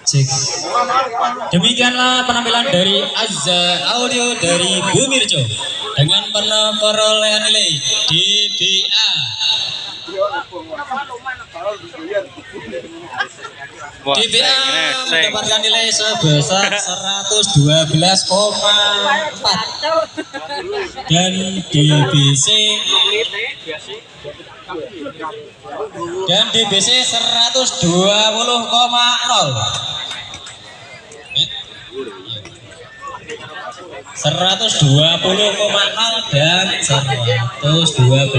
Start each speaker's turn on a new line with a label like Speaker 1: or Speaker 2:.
Speaker 1: Cek. Demikianlah penampilan dari Azza Audio dari Bumirjo dengan perolehan nilai DBA. DBA mendapatkan nilai sebesar 112,4 dan DBC 120,0. 120,0 dan 112